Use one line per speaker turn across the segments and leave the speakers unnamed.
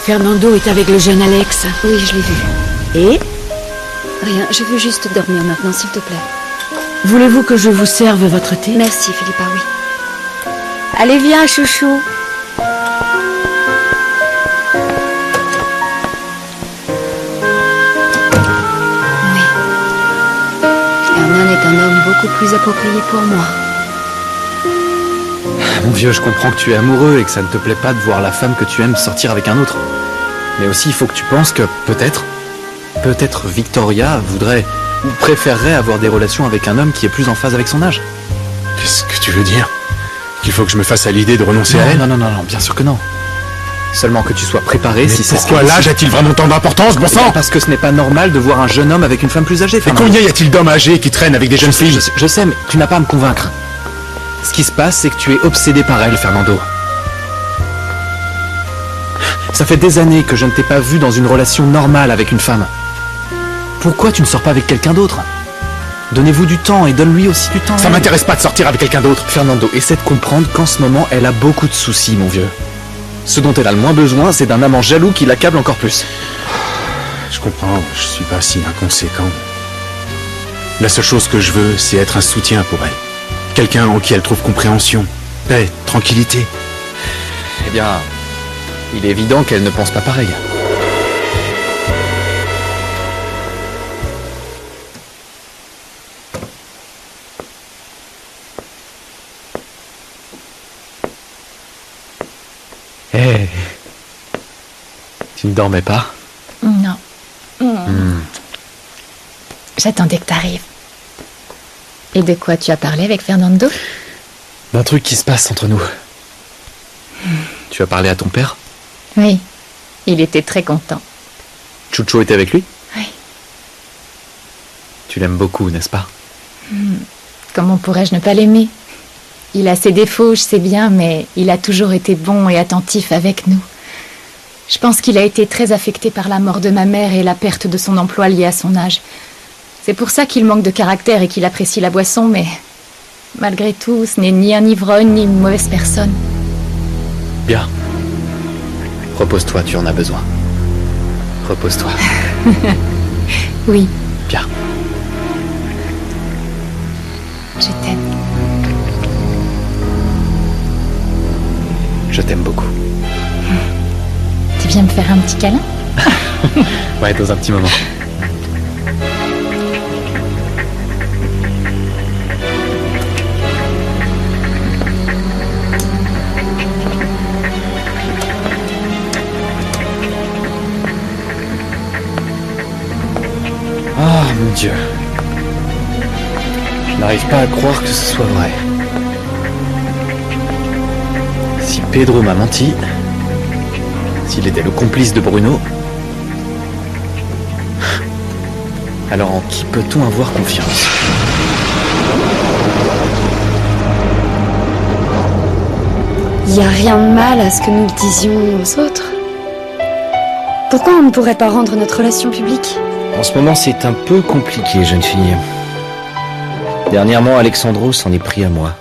Fernando est avec le jeune Alex.
Oui, je l'ai vu.
Et
Rien, je veux juste dormir maintenant, s'il te plaît.
voulez-vous que je vous serve votre thé?
Merci, Philippa, oui.
Allez, viens, chouchou.
Oui. Hernan est un homme beaucoup plus approprié pour moi.
Mon vieux, je comprends que tu es amoureux et que ça ne te plaît pas de voir la femme que tu aimes sortir avec un autre. Mais aussi, il faut que tu penses que, peut-être Victoria voudrait ou préférerait avoir des relations avec un homme qui est plus en phase avec son âge.
Qu'est-ce que tu veux dire? Qu'il faut que je me fasse à l'idée de renoncer à elle?
Non, bien sûr que non. Seulement que tu sois préparé si c'est...
Pourquoi l'âge a-t-il vraiment tant d'importance, bon sang?
Parce que ce n'est pas normal de voir un jeune homme avec une femme plus âgée,
Et
Fernando.
combien y a-t-il d'hommes âgés qui traînent avec des jeunes filles?
Je sais, mais tu n'as pas à me convaincre. Ce qui se passe, c'est que tu es obsédé par elle, Fernando. Ça fait des années que je ne t'ai pas vu dans une relation normale avec une femme. Pourquoi tu ne sors pas avec quelqu'un d'autre? Donnez-vous du temps et donne-lui aussi du temps.
Ça m'intéresse pas de sortir avec quelqu'un d'autre.
Fernando, essaie de comprendre qu'en ce moment, elle a beaucoup de soucis, mon vieux. Ce dont elle a le moins besoin, c'est d'un amant jaloux qui l'accable encore plus.
Je comprends, je suis pas si inconséquent. La seule chose que je veux, c'est être un soutien pour elle. Quelqu'un en qui elle trouve compréhension, paix, tranquillité.
Eh bien, il est évident qu'elle ne pense pas pareil. Hé, tu ne dormais pas?
Non. J'attendais que t'arrives. Et de quoi tu as parlé avec Fernando?
D'un truc qui se passe entre nous. Tu as parlé à ton père?
Oui, il était très content.
Chucho était avec lui?
Oui.
Tu l'aimes beaucoup, n'est-ce pas?
Comment pourrais-je ne pas l'aimer? Il a ses défauts, je sais bien, mais il a toujours été bon et attentif avec nous. Je pense qu'il a été très affecté par la mort de ma mère et la perte de son emploi lié à son âge. C'est pour ça qu'il manque de caractère et qu'il apprécie la boisson, mais malgré tout, ce n'est ni un ivrogne ni une mauvaise personne.
Bien. Repose-toi, tu en as besoin. Repose-toi.
Oui,
Bien.
je t'aime.
Je t'aime beaucoup.
Tu viens me faire un petit câlin?
Ouais, dans un petit moment. Ah, mon Dieu. Je n'arrive pas à croire que ce soit vrai. Si Pedro m'a menti, s'il était le complice de Bruno, alors en qui peut-on avoir confiance?
Il n'y a rien de mal à ce que nous le disions aux autres. Pourquoi on ne pourrait pas rendre notre relation publique?
En ce moment, c'est un peu compliqué, jeune fille. Dernièrement, Alexandro s'en est pris à moi.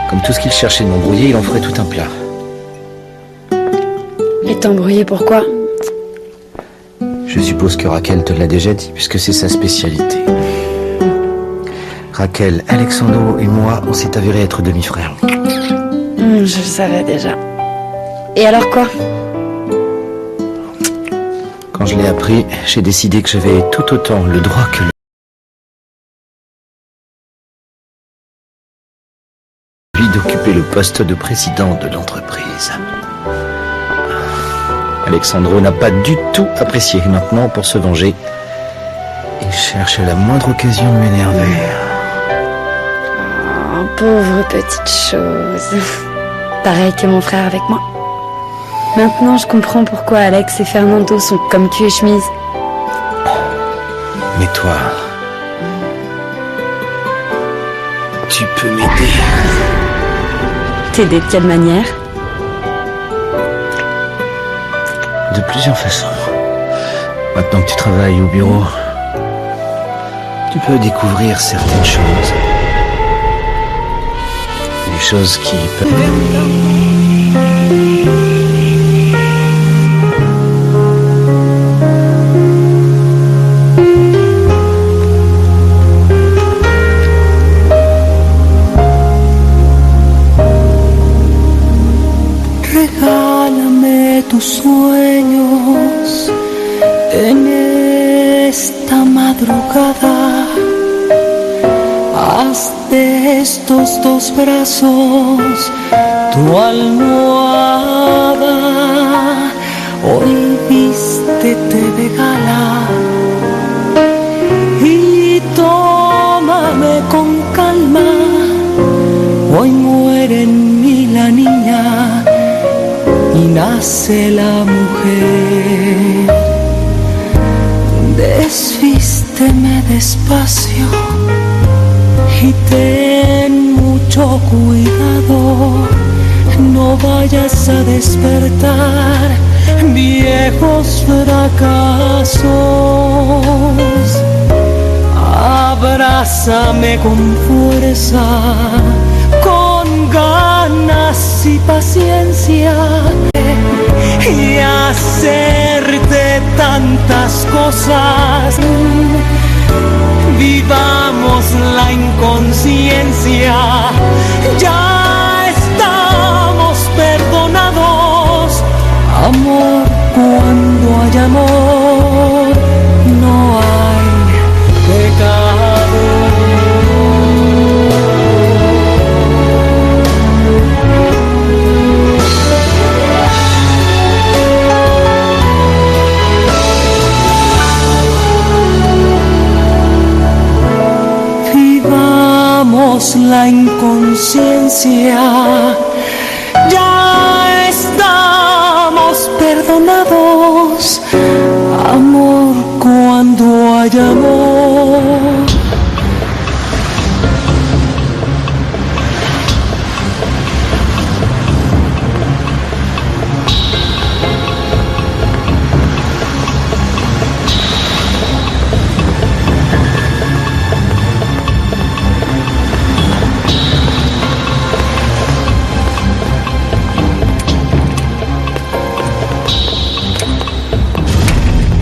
Comme tout ce qu'il cherchait de m'embrouiller, il en ferait tout un plat.
Et t'embrouiller pourquoi?
Je suppose que Raquel te l'a déjà dit, puisque c'est sa spécialité. Raquel, Alexandro et moi, on s'est avéré être demi-frères.
Je le savais déjà. Et alors quoi?
Quand je l'ai appris, j'ai décidé que j'avais tout autant le droit que lui d'occuper le poste de président de l'entreprise. Alexandro n'a pas du tout apprécié. Maintenant, pour se venger, il cherche à la moindre occasion de m'énerver.
Oh, pauvre petite chose. Pareil que mon frère avec moi. Maintenant, je comprends pourquoi Alex et Fernando sont comme cul et chemise.
Mais toi, tu peux m'aider.
T'aider de quelle manière?
De plusieurs façons. Maintenant que tu travailles au bureau, tu peux découvrir certaines choses. Des choses qui peuvent...
tus sueños en esta madrugada. Haz de estos dos brazos tu almohada. Hoy vístete de gala y tómame con calma. Hoy muere en mí la niña y nace la mujer. Desvísteme despacio y ten mucho cuidado. No vayas a despertar viejos fracasos. Abrázame con fuerza, con ganas y paciencia, y hacerte tantas cosas. Vivamos la inconsciencia, ya estamos perdonados. Amor, cuando hay amor, no hay pecado. Vivamos la inconsciencia, ya estamos perdonados. Amor, cuando hay amor.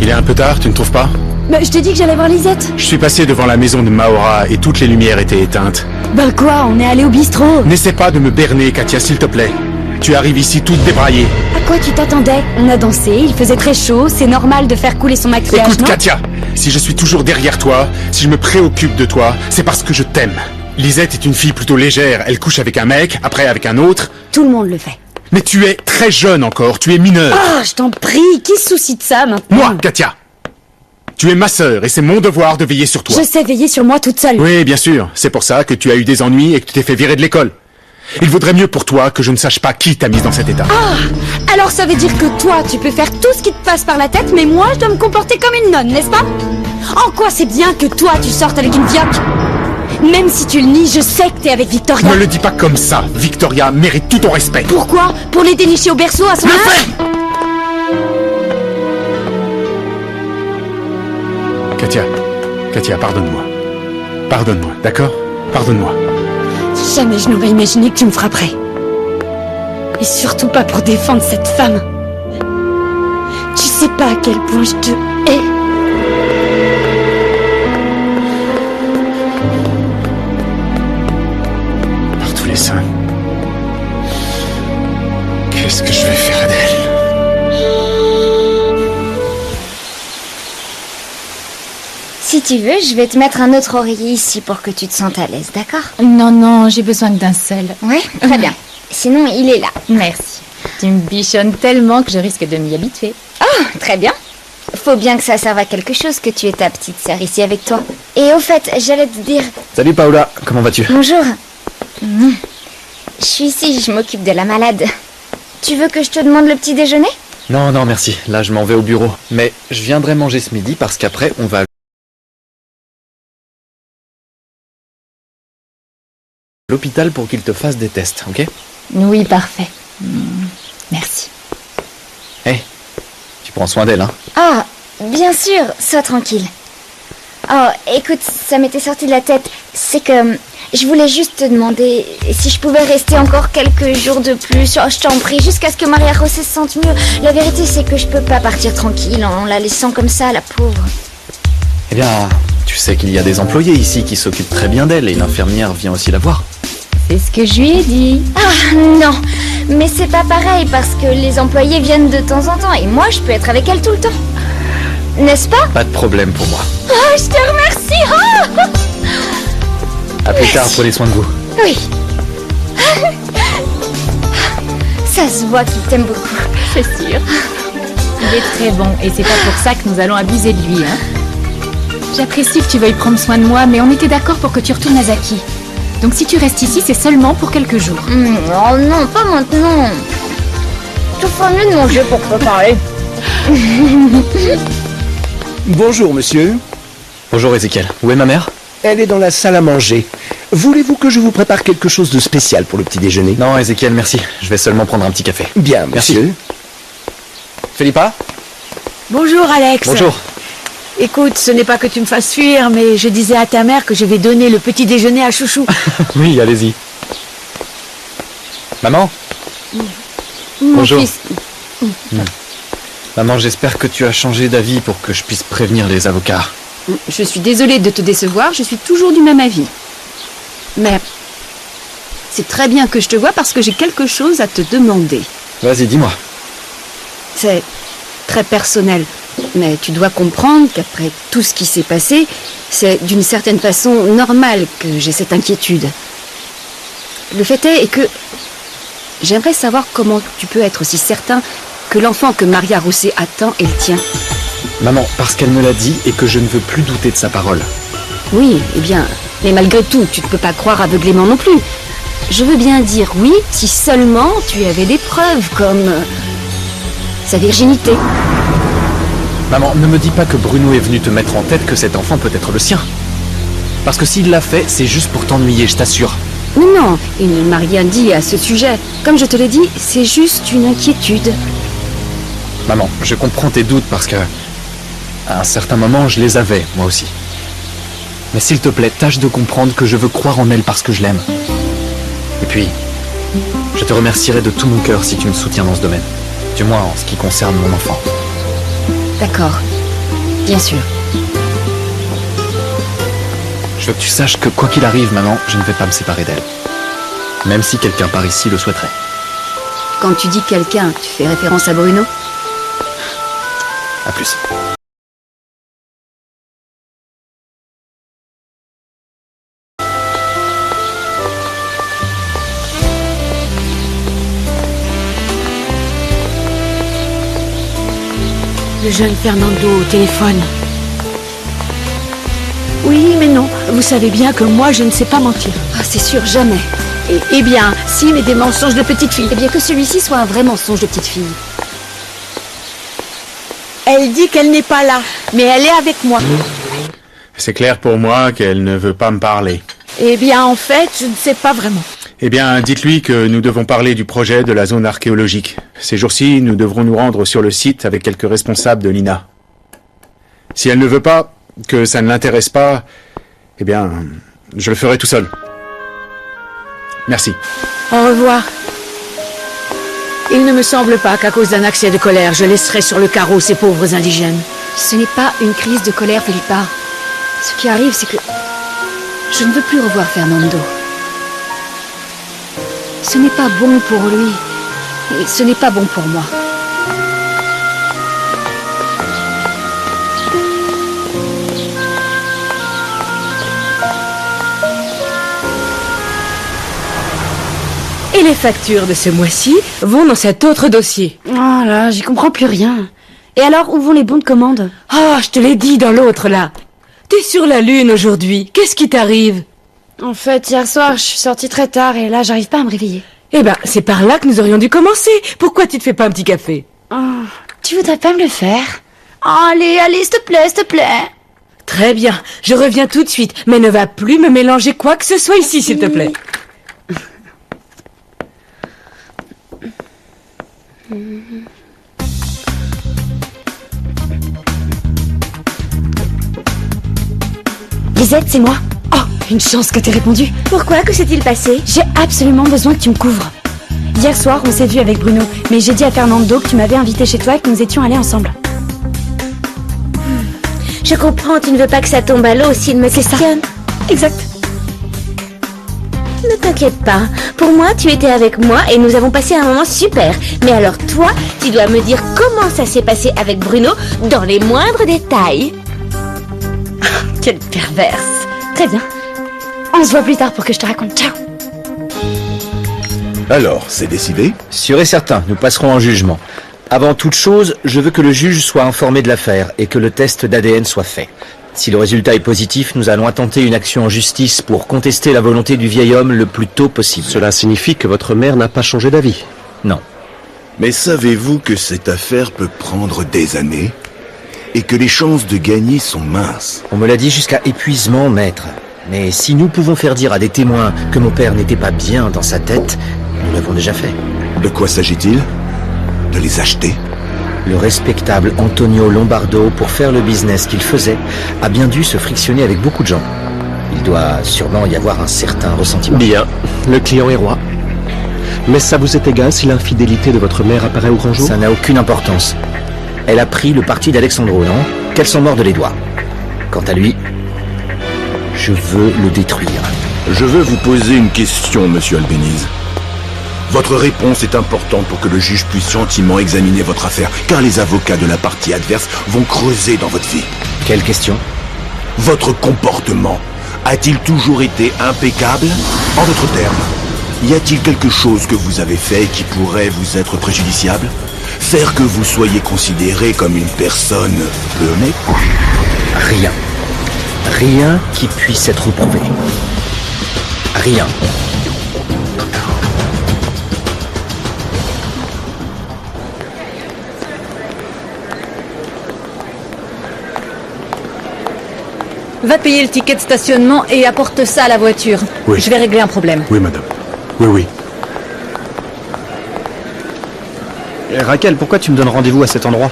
Il est un peu tard, tu ne trouves pas?
Bah, je t'ai dit que j'allais voir Lisette.
Je suis passé devant la maison de Maora et toutes les lumières étaient éteintes.
Bah quoi, on est allé au bistrot.
N'essaie pas de me berner, Katia, s'il te plaît. Tu arrives ici toute débraillée.
À quoi tu t'attendais? On a dansé, il faisait très chaud, c'est normal de faire couler son maquillage,
Écoute,
non?
Katia, si je suis toujours derrière toi, si je me préoccupe de toi, c'est parce que je t'aime. Lisette est une fille plutôt légère, elle couche avec un mec, après avec un autre.
Tout le monde le fait.
Mais tu es très jeune encore, tu es mineure.
Ah, je t'en prie, qui se soucie de ça maintenant?
Moi, Katia, tu es ma sœur et c'est mon devoir de veiller sur toi.
Je sais veiller sur moi toute seule.
Oui, bien sûr, c'est pour ça que tu as eu des ennuis et que tu t'es fait virer de l'école. Il vaudrait mieux pour toi que je ne sache pas qui t'a mise dans cet état.
Ah, alors ça veut dire que toi, tu peux faire tout ce qui te passe par la tête, mais moi, je dois me comporter comme une nonne, n'est-ce pas? En quoi c'est bien que toi, tu sortes avec une vioque? Même si tu le nies, je sais que t'es avec Victoria.
Ne le dis pas comme ça. Victoria mérite tout ton respect.
Pourquoi? Pour les dénicher au berceau à son
Le
âge?
fais! Katia, pardonne-moi. Pardonne-moi, d'accord? Pardonne-moi.
Jamais je n'aurais imaginé que tu me frapperais. Et surtout pas pour défendre cette femme. Tu sais pas à quel point je te hais.
Par tous les saints. Qu'est-ce que je vais faire d'elle?
Si tu veux, je vais te mettre un autre oreiller ici pour que tu te sentes à l'aise, d'accord? Non, non, j'ai besoin que d'un seul. Ouais, très bien. Sinon, il est là. Merci. Tu me bichonnes tellement que je risque de m'y habituer. Oh, très bien. Faut bien que ça serve à quelque chose que tu aies ta petite sœur ici avec toi. Et au fait, j'allais te dire...
Salut Paola, comment vas-tu?
Bonjour. Je suis ici, je m'occupe de la malade. Tu veux que je te demande le petit déjeuner?
Non, non, merci. Là, je m'en vais au bureau. Mais je viendrai manger ce midi parce qu'après, on va à l'hôpital pour qu'ils te fassent des tests, ok?
Oui, parfait. Merci.
Hé, tu prends soin d'elle, hein?
Ah, bien sûr, sois tranquille. Oh, écoute, ça m'était sorti de la tête. C'est que je voulais juste te demander si je pouvais rester encore quelques jours de plus. Oh, je t'en prie, jusqu'à ce que Maria José se sente mieux. La vérité, c'est que je peux pas partir tranquille en la laissant comme ça, la pauvre.
Eh bien, tu sais qu'il y a des employés ici qui s'occupent très bien d'elle et l'infirmière vient aussi la voir.
C'est ce que je lui ai dit.
Ah non, mais c'est pas pareil parce que les employés viennent de temps en temps et moi je peux être avec elle tout le temps. N'est-ce pas?
Pas de problème pour moi.
Ah, je te remercie. Ah
À plus tard, prenez soin de vous.
oui. Ça se voit qu'il t'aime beaucoup.
C'est sûr. Il est très bon et c'est pas pour ça que nous allons abuser de lui, hein. J'apprécie que tu veuilles prendre soin de moi, mais on était d'accord pour que tu retournes à Zaki. Donc si tu restes ici, c'est seulement pour quelques jours.
Oh non, pas maintenant. Tu feras mieux de manger pour préparer.
Bonjour, monsieur.
Bonjour Ezekiel. Où est ma mère?
Elle est dans la salle à manger. Voulez-vous que je vous prépare quelque chose de spécial pour le petit déjeuner?
Non, Ezekiel, merci. Je vais seulement prendre un petit café.
Bien,
Merci.
monsieur.
Philippa?
Bonjour Alex.
Bonjour.
Écoute, ce n'est pas que tu me fasses fuir, mais je disais à ta mère que je vais donner le petit déjeuner à Chouchou.
Oui, allez-y. Maman?
Mon
Bonjour.
fils.
Maman, j'espère que tu as changé d'avis pour que je puisse prévenir les avocats.
Je suis désolée de te décevoir, je suis toujours du même avis. Mais c'est très bien que je te vois parce que j'ai quelque chose à te demander.
Vas-y, dis-moi.
C'est très personnel, mais tu dois comprendre qu'après tout ce qui s'est passé, c'est d'une certaine façon normal que j'ai cette inquiétude. Le fait est que j'aimerais savoir comment tu peux être aussi certain que l'enfant que Maria Rosset attend est le tien.
Maman, parce qu'elle me l'a dit et que je ne veux plus douter de sa parole.
Oui, eh bien, mais malgré tout, tu ne peux pas croire aveuglément non plus. Je veux bien dire oui, si seulement tu avais des preuves comme sa virginité.
Maman, ne me dis pas que Bruno est venu te mettre en tête que cet enfant peut être le sien. Parce que s'il l'a fait, c'est juste pour t'ennuyer, je t'assure.
Mais non, il ne m'a rien dit à ce sujet. Comme je te l'ai dit, c'est juste une inquiétude.
Maman, je comprends tes doutes parce que... à un certain moment, je les avais, moi aussi. Mais s'il te plaît, tâche de comprendre que je veux croire en elle parce que je l'aime. Et puis, je te remercierai de tout mon cœur si tu me soutiens dans ce domaine. Du moins en ce qui concerne mon enfant.
D'accord, bien sûr.
Je veux que tu saches que quoi qu'il arrive, maman, je ne vais pas me séparer d'elle. Même si quelqu'un par ici le souhaiterait.
Quand tu dis quelqu'un, tu fais référence à Bruno?
À plus.
Le jeune Fernando au téléphone. Oui, mais non. Vous savez bien que moi, je ne sais pas mentir.
Ah, c'est sûr, jamais.
Eh bien, si, mais des mensonges de petite fille.
Eh bien, que celui-ci soit un vrai mensonge de petite fille.
Elle dit qu'elle n'est pas là, mais elle est avec moi.
C'est clair pour moi qu'elle ne veut pas me parler.
Eh bien, en fait, je ne sais pas vraiment.
Eh bien, dites-lui que nous devons parler du projet de la zone archéologique. Ces jours-ci, nous devrons nous rendre sur le site avec quelques responsables de l'INA. Si elle ne veut pas, que ça ne l'intéresse pas, eh bien, je le ferai tout seul. Merci.
Au revoir. Il ne me semble pas qu'à cause d'un accès de colère, je laisserai sur le carreau ces pauvres indigènes.
Ce n'est pas une crise de colère, Philippa. Ce qui arrive, c'est que je ne veux plus revoir Fernando. Ce n'est pas bon pour lui, et ce n'est pas bon pour moi.
Et les factures de ce mois-ci vont dans cet autre dossier.
Oh là, j'y comprends plus rien. Et alors, où vont les bons de commande?
Ah, je te l'ai dit dans l'autre, là. T'es sur la lune aujourd'hui. Qu'est-ce qui t'arrive?
En fait, hier soir, je suis sortie très tard et là, j'arrive pas à me réveiller.
Eh ben, c'est par là que nous aurions dû commencer. Pourquoi tu te fais pas un petit café?
Oh, tu voudrais pas me le faire? Allez, allez, s'il te plaît, s'il te plaît.
Très bien, je reviens tout de suite. Mais ne va plus me mélanger quoi que ce soit ici, s'il te plaît.
Lisette, c'est moi.
Oh, une chance que t'aies répondu.
Pourquoi? Que s'est-il passé? J'ai absolument besoin que tu me couvres. Hier soir, on s'est vu avec Bruno, mais j'ai dit à Fernando que tu m'avais invité chez toi et que nous étions allés ensemble. Je comprends, tu ne veux pas que ça tombe à l'eau s'il me questionne.
Exact.
Ne t'inquiète pas. Pour moi, tu étais avec moi et nous avons passé un moment super. Mais alors toi, tu dois me dire comment ça s'est passé avec Bruno dans les moindres détails. Quelle perverse. Très bien. On se voit plus tard pour que je te raconte. Ciao.
Alors, c'est décidé?
Sûr et certain, nous passerons en jugement. Avant toute chose, je veux que le juge soit informé de l'affaire et que le test d'ADN soit fait. Si le résultat est positif, nous allons intenter une action en justice pour contester la volonté du vieil homme le plus tôt possible.
Cela signifie que votre mère n'a pas changé d'avis?
Non.
Mais savez-vous que cette affaire peut prendre des années? Et que les chances de gagner sont minces?
On me l'a dit jusqu'à épuisement, maître. Mais si nous pouvons faire dire à des témoins que mon père n'était pas bien dans sa tête, nous l'avons déjà fait.
De quoi s'agit-il? De les acheter?
Le respectable Antonio Lombardo, pour faire le business qu'il faisait, a bien dû se frictionner avec beaucoup de gens. Il doit sûrement y avoir un certain ressentiment.
Bien, le client est roi. Mais ça vous est égal si l'infidélité de votre mère apparaît au grand jour?
Ça n'a aucune importance. Elle a pris le parti d'Alexandro, non? Qu'elle s'en morde les doigts. Quant à lui, je veux le détruire.
Je veux vous poser une question, monsieur Albéniz. Votre réponse est importante pour que le juge puisse gentiment examiner votre affaire, car les avocats de la partie adverse vont creuser dans votre vie.
Quelle question?
Votre comportement a-t-il toujours été impeccable? En d'autres termes, y a-t-il quelque chose que vous avez fait qui pourrait vous être préjudiciable? Faire que vous soyez considéré comme une personne peu honnête?
Rien. Rien qui puisse être prouvé. Rien.
Va payer le ticket de stationnement et apporte ça à la voiture.
Oui.
Je vais régler un problème.
Oui, madame. Oui.
Raquel, pourquoi tu me donnes rendez-vous à cet endroit?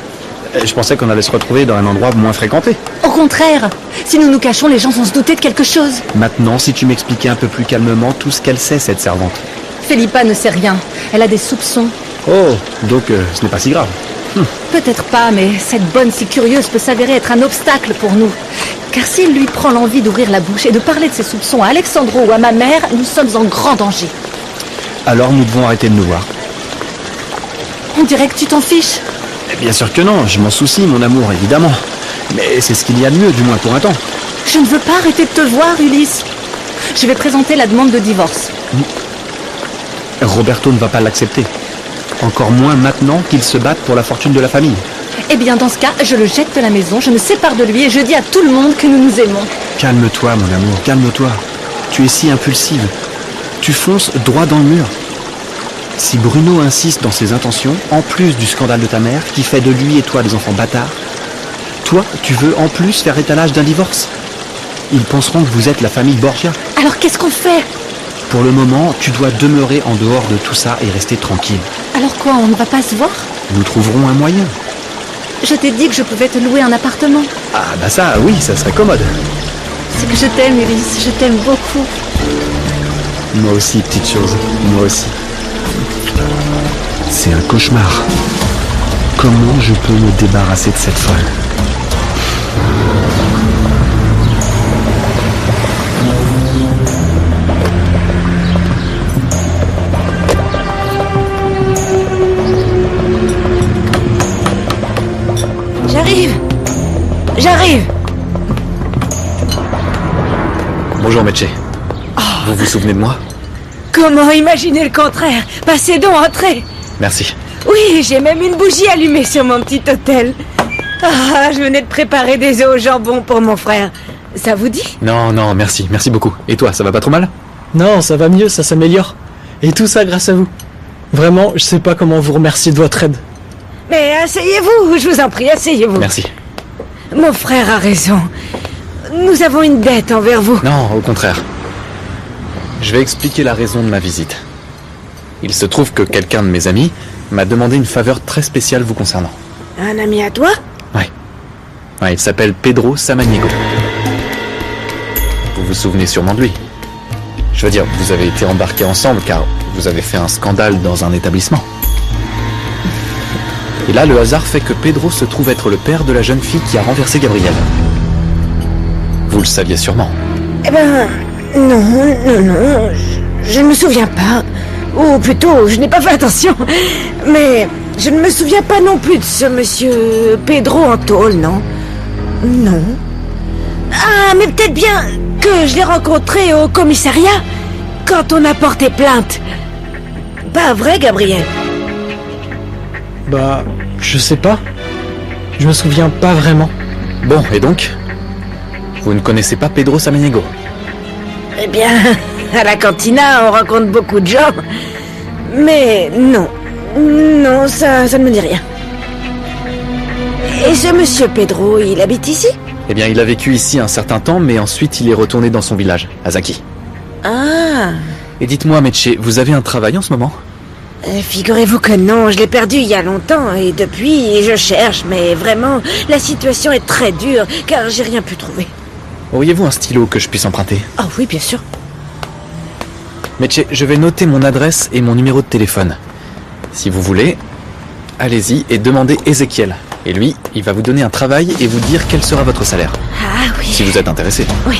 Je pensais qu'on allait se retrouver dans un endroit moins fréquenté.
Au contraire, si nous nous cachons, les gens vont se douter de quelque chose.
Maintenant, si tu m'expliquais un peu plus calmement tout ce qu'elle sait, cette servante.
Philippa ne sait rien. Elle a des soupçons.
Oh, donc ce n'est pas si grave.
Peut-être pas, mais cette bonne si curieuse peut s'avérer être un obstacle pour nous. Car s'il lui prend l'envie d'ouvrir la bouche et de parler de ses soupçons à Alexandro ou à ma mère, nous sommes en grand danger.
Alors nous devons arrêter de nous voir.
On dirait que tu t'en fiches.
Bien sûr que non, je m'en soucie, mon amour, évidemment. Mais c'est ce qu'il y a de mieux, du moins pour un temps.
Je ne veux pas arrêter de te voir, Ulysse. Je vais présenter la demande de divorce.
Roberto ne va pas l'accepter. Encore moins maintenant qu'ils se battent pour la fortune de la famille.
Eh bien, dans ce cas, je le jette de la maison, je me sépare de lui et je dis à tout le monde que nous nous aimons.
Calme-toi, mon amour, calme-toi. Tu es si impulsive. Tu fonces droit dans le mur. Si Bruno insiste dans ses intentions, en plus du scandale de ta mère, qui fait de lui et toi des enfants bâtards, toi, tu veux en plus faire étalage d'un divorce. Ils penseront que vous êtes la famille Borgia.
Alors qu'est-ce qu'on fait?
Pour le moment, tu dois demeurer en dehors de tout ça et rester tranquille.
Alors quoi, on ne va pas se voir?
Nous trouverons un moyen.
Je t'ai dit que je pouvais te louer un appartement.
Ah bah ça, oui, ça serait commode.
C'est que je t'aime, Ulysse, je t'aime beaucoup.
Moi aussi, petite chose, moi aussi. C'est un cauchemar. Comment je peux me débarrasser de cette folle?
J'arrive.
Bonjour, Meche. Vous vous souvenez de moi?
Comment imaginer le contraire? Passez donc, entrez.
Merci.
Oui, j'ai même une bougie allumée sur mon petit hôtel. Ah, je venais de préparer des œufs au jambon pour mon frère. Ça vous dit?
Non, merci beaucoup. Et toi, ça va pas trop mal?
Non, ça va mieux, ça s'améliore. Et tout ça grâce à vous. Vraiment, je sais pas comment vous remercier de votre aide.
Mais asseyez-vous, je vous en prie, asseyez-vous.
Merci.
Mon frère a raison. Nous avons une dette envers vous.
Non, au contraire. Je vais expliquer la raison de ma visite. Il se trouve que quelqu'un de mes amis m'a demandé une faveur très spéciale vous concernant.
Un ami à toi?
Ouais, il s'appelle Pedro Samaniego. Vous vous souvenez sûrement de lui. Je veux dire, vous avez été embarqués ensemble car vous avez fait un scandale dans un établissement. Et là, le hasard fait que Pedro se trouve être le père de la jeune fille qui a renversé Gabriel. Vous le saviez sûrement.
Eh ben, non, je ne me souviens pas. Ou plutôt, je n'ai pas fait attention. Mais je ne me souviens pas non plus de ce monsieur Pedro en tôle, non? Non. Ah, mais peut-être bien que je l'ai rencontré au commissariat quand on a porté plainte. Pas vrai, Gabriel?
Bah, je sais pas. Je me souviens pas vraiment.
Bon, et donc? Vous ne connaissez pas Pedro Samaniego?
Eh bien, à la cantina, on rencontre beaucoup de gens. Mais non. Non, ça ne me dit rien. Et ce monsieur Pedro, il habite ici?
Eh bien, il a vécu ici un certain temps, mais ensuite il est retourné dans son village, à Zaki.
Ah.
Et dites-moi, Meche, vous avez un travail en ce moment?
Figurez-vous que non, je l'ai perdu il y a longtemps, et depuis, je cherche, mais vraiment, la situation est très dure, car j'ai rien pu trouver.
Auriez-vous un stylo que je puisse emprunter?
Ah oui, bien sûr.
Meche, je vais noter mon adresse et mon numéro de téléphone. Si vous voulez, allez-y et demandez Ezekiel. Et lui, il va vous donner un travail et vous dire quel sera votre salaire.
Ah oui.
Si vous êtes intéressé.
Oui.